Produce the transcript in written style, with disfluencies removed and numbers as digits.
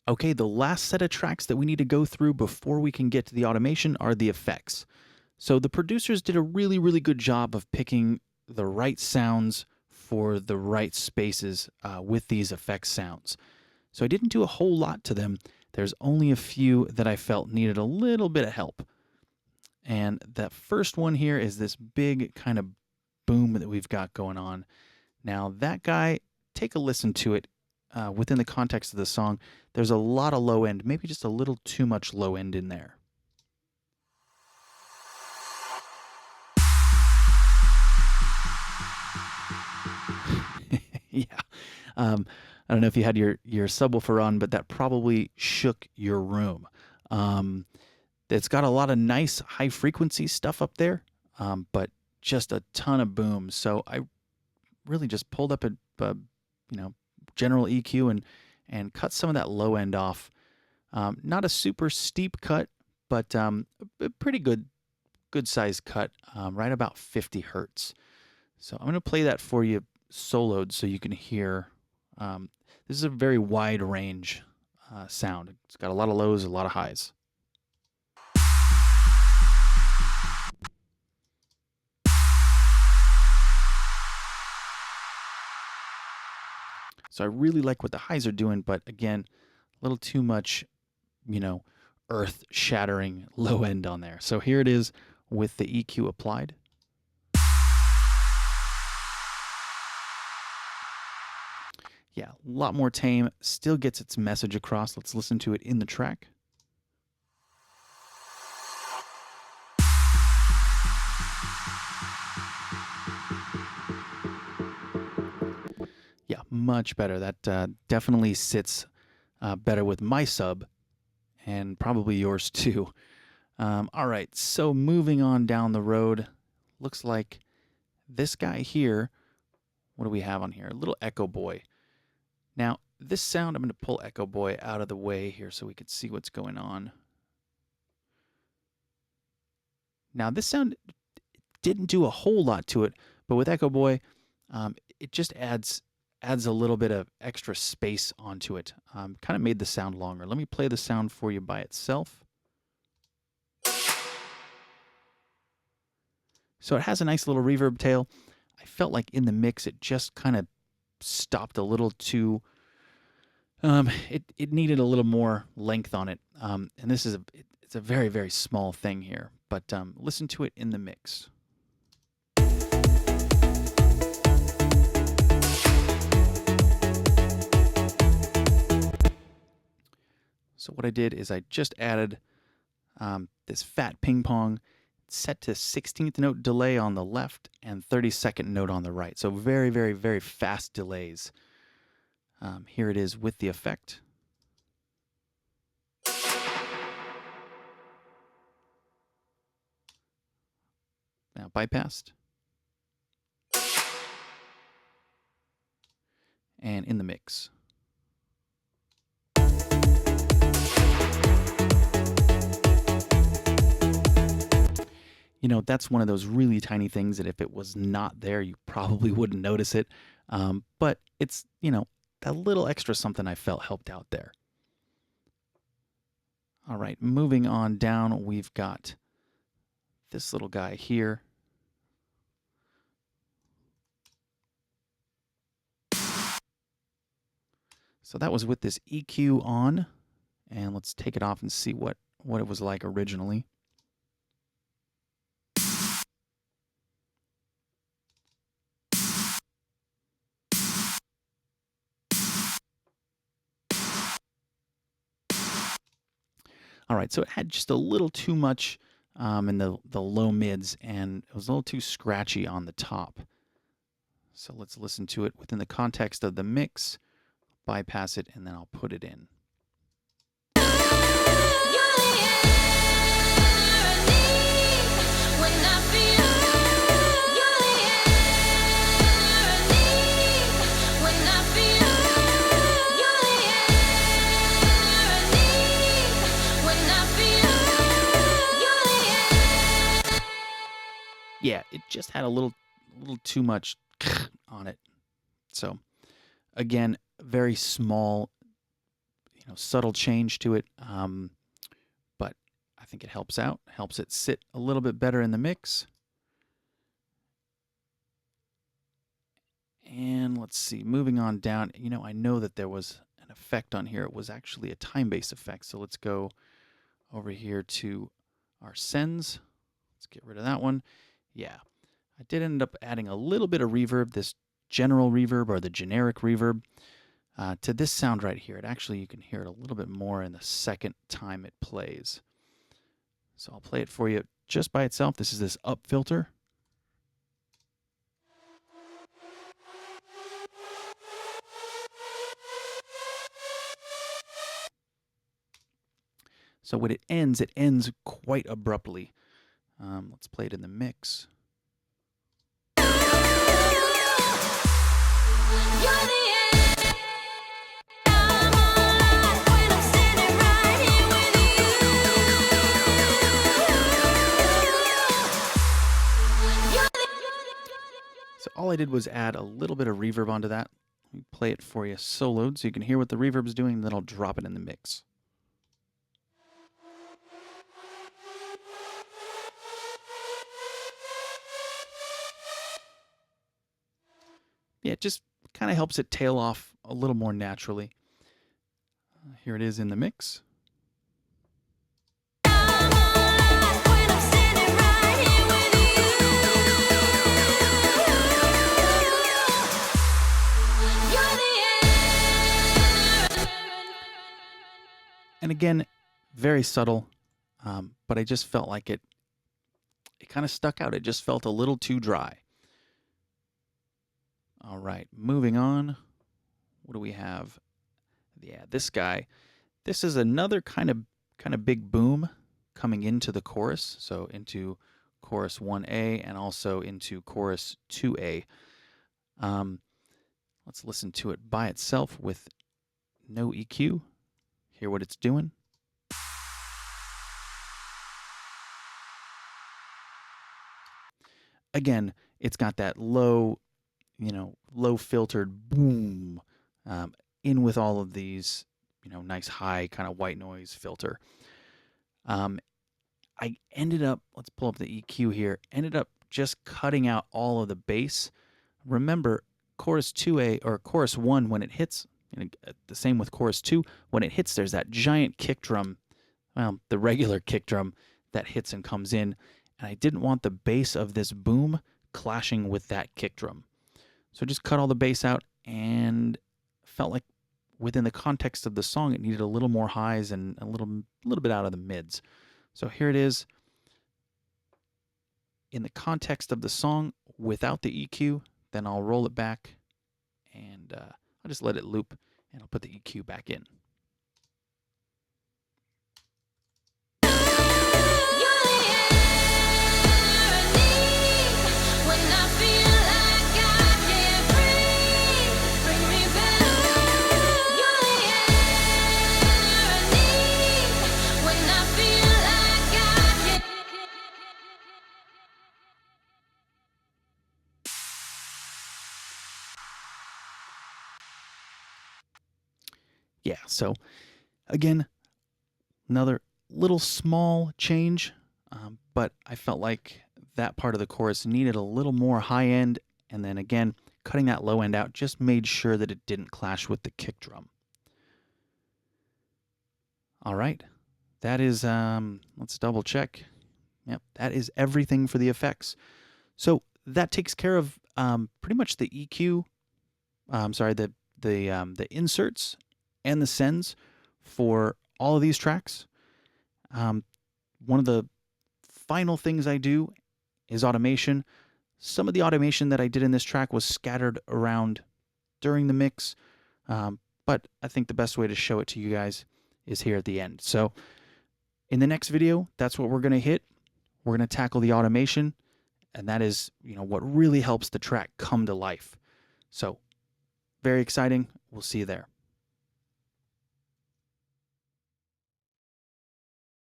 Okay, the last set of tracks that we need to go through before we can get to the automation are the effects. So the producers did a really, really good job of picking the right sounds for the right spaces with these effects sounds. So I didn't do a whole lot to them. There's only a few that I felt needed a little bit of help. And that first one here is this big kind of boom that we've got going on. Now, that guy, take a listen to it within the context of the song. There's a lot of low end, maybe just a little too much low end in there. Yeah. I don't know if you had your subwoofer on, but that probably shook your room. It's got a lot of nice high frequency stuff up there, but just a ton of booms. So I really just pulled up a general EQ and cut some of that low end off. Not a super steep cut, but a pretty good sized cut, right about 50 hertz. So I'm going to play that for you soloed so you can hear. This is a very wide range sound. It's got a lot of lows, a lot of highs. So I really like what the highs are doing, but again, a little too much, earth shattering low end on there. So here it is with the EQ applied. Yeah, a lot more tame, still gets its message across. Let's listen to it in the track. Yeah, much better. That definitely sits better with my sub and probably yours too. All right, so moving on down the road, looks like this guy here, what do we have on here? A little Echo Boy. Now, this sound, I'm going to pull Echo Boy out of the way here so we can see what's going on. Now, this sound didn't do a whole lot to it, but with Echo Boy, it just adds a little bit of extra space onto it. Kind of made the sound longer. Let me play the sound for you by itself. So it has a nice little reverb tail. I felt like in the mix it just kind of stopped a little too. It needed a little more length on it, and this is it's a very, very small thing here. But listen to it in the mix. So what I did is I just added this fat ping pong set to 16th note delay on the left and 32nd note on the right. So very, very, very fast delays. Here it is with the effect. Now bypassed. And in the mix. That's one of those really tiny things that if it was not there, you probably wouldn't notice it. But it's, that little extra something I felt helped out there. All right, moving on down, we've got this little guy here. So that was with this EQ on, and let's take it off and see what it was like originally. All right, so it had just a little too much in the low mids, and it was a little too scratchy on the top. So let's listen to it within the context of the mix, bypass it, and then I'll put it in. Yeah, it just had a little too much on it. So again, very small, subtle change to it, but I think it helps out, helps it sit a little bit better in the mix. And let's see, moving on down, I know that there was an effect on here. It was actually a time-based effect. So let's go over here to our sends. Let's get rid of that one. Yeah, I did end up adding a little bit of reverb, this general reverb or the generic reverb, to this sound right here. You can hear it a little bit more in the second time it plays. So I'll play it for you just by itself. This is this up filter. So when it ends quite abruptly. Let's play it in the mix. So all I did was add a little bit of reverb onto that. Let me play it for you soloed so you can hear what the reverb's doing, then I'll drop it in the mix. Yeah, it just kind of helps it tail off a little more naturally. Here it is in the mix. And again, very subtle, but I just felt like it kind of stuck out. It just felt a little too dry. All right, moving on. What do we have? Yeah, this guy. This is another kind of big boom coming into the chorus. So into chorus 1A and also into chorus 2A. Let's listen to it by itself with no EQ. Hear what it's doing. Again, it's got that low filtered boom in with all of these, nice high kind of white noise filter. I ended up, let's pull up the EQ here, ended up just cutting out all of the bass. Remember, chorus 2A or chorus 1, when it hits, the same with chorus 2, when it hits, there's that giant kick drum, the regular kick drum that hits and comes in. And I didn't want the bass of this boom clashing with that kick drum. So I just cut all the bass out and felt like within the context of the song, it needed a little more highs and a little bit out of the mids. So here it is in the context of the song without the EQ. Then I'll roll it back and I'll just let it loop and I'll put the EQ back in. Yeah, so again, another little small change, but I felt like that part of the chorus needed a little more high end, and then again, cutting that low end out just made sure that it didn't clash with the kick drum. All right, that is, let's double check. Yep, that is everything for the effects. So that takes care of pretty much the EQ, the inserts and the sends for all of these tracks. One of the final things I do is automation. Some of the automation that I did in this track was scattered around during the mix, but I think the best way to show it to you guys is here at the end. So in the next video, that's what we're going to hit. We're going to tackle the automation, and that is, what really helps the track come to life. So very exciting. We'll see you there.